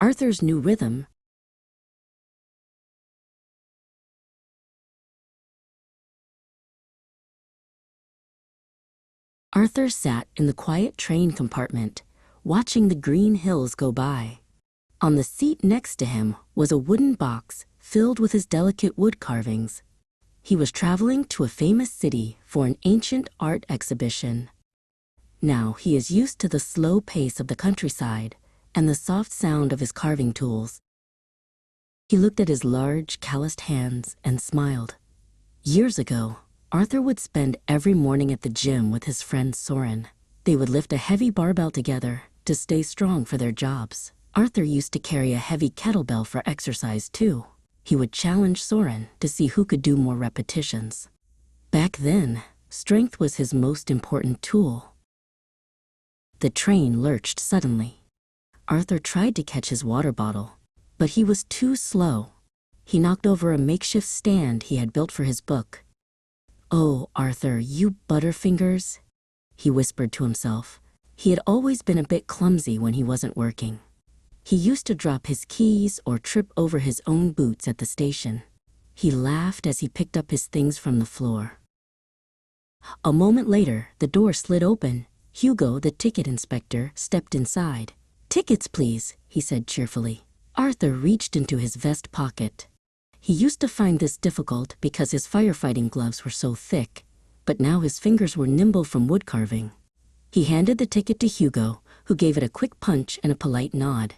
Arthur's new rhythm. Arthur sat in the quiet train compartment, watching the green hills go by. On the seat next to him was a wooden box filled with his delicate wood carvings. He was traveling to a famous city for an ancient art exhibition. Now he is used to the slow pace of the countryside and the soft sound of his carving tools. He looked at his large, calloused hands and smiled. Years ago, Arthur would spend every morning at the gym with his friend Soren. They would lift a heavy barbell together to stay strong for their jobs. Arthur used to carry a heavy kettlebell for exercise too. He would challenge Soren to see who could do more repetitions. Back then, strength was his most important tool. The train lurched suddenly. Arthur tried to catch his water bottle, but he was too slow. He knocked over a makeshift stand he had built for his book. "Oh, Arthur, you butterfingers," he whispered to himself. He had always been a bit clumsy when he wasn't working. He used to drop his keys or trip over his own boots at the station. He laughed as he picked up his things from the floor. A moment later, the door slid open. Hugo, the ticket inspector, stepped inside. "Tickets, please," he said cheerfully. Arthur reached into his vest pocket. He used to find this difficult because his firefighting gloves were so thick, but now his fingers were nimble from wood carving. He handed the ticket to Hugo, who gave it a quick punch and a polite nod.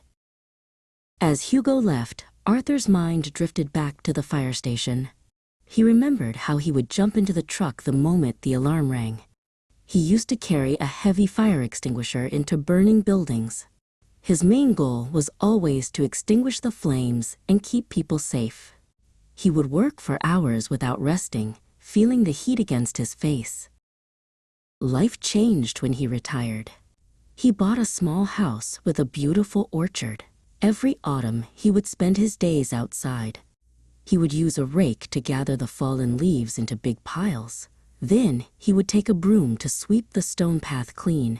As Hugo left, Arthur's mind drifted back to the fire station. He remembered how he would jump into the truck the moment the alarm rang. He used to carry a heavy fire extinguisher into burning buildings. His main goal was always to extinguish the flames and keep people safe. He would work for hours without resting, feeling the heat against his face. Life changed when he retired. He bought a small house with a beautiful orchard. Every autumn, he would spend his days outside. He would use a rake to gather the fallen leaves into big piles. Then, he would take a broom to sweep the stone path clean.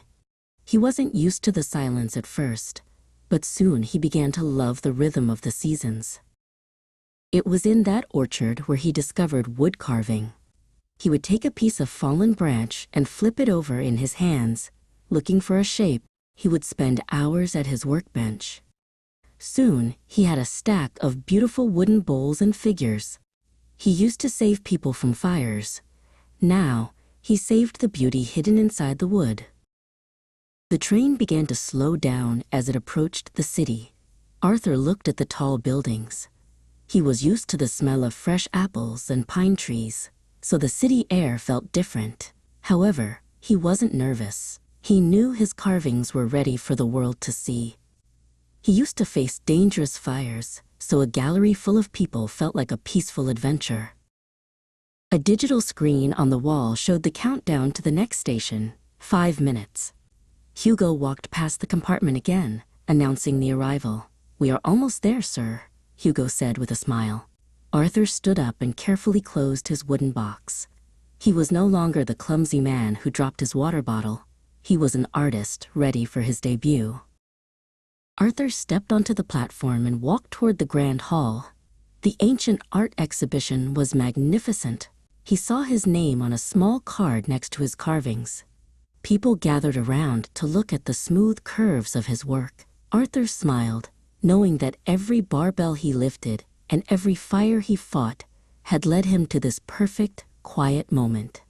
He wasn't used to the silence at first, but soon he began to love the rhythm of the seasons. It was in that orchard where he discovered wood carving. He would take a piece of fallen branch and flip it over in his hands. Looking for a shape, he would spend hours at his workbench. Soon, he had a stack of beautiful wooden bowls and figures. He used to save people from fires. Now, he saved the beauty hidden inside the wood. The train began to slow down as it approached the city. Arthur looked at the tall buildings. He was used to the smell of fresh apples and pine trees, so the city air felt different. However, he wasn't nervous. He knew his carvings were ready for the world to see. He used to face dangerous fires, so a gallery full of people felt like a peaceful adventure. A digital screen on the wall showed the countdown to the next station, 5 minutes. Hugo walked past the compartment again, announcing the arrival. "We are almost there, sir," Hugo said with a smile. Arthur stood up and carefully closed his wooden box. He was no longer the clumsy man who dropped his water bottle. He was an artist ready for his debut. Arthur stepped onto the platform and walked toward the grand hall. The ancient art exhibition was magnificent. He saw his name on a small card next to his carvings. People gathered around to look at the smooth curves of his work. Arthur smiled, knowing that every barbell he lifted and every fire he fought had led him to this perfect, quiet moment.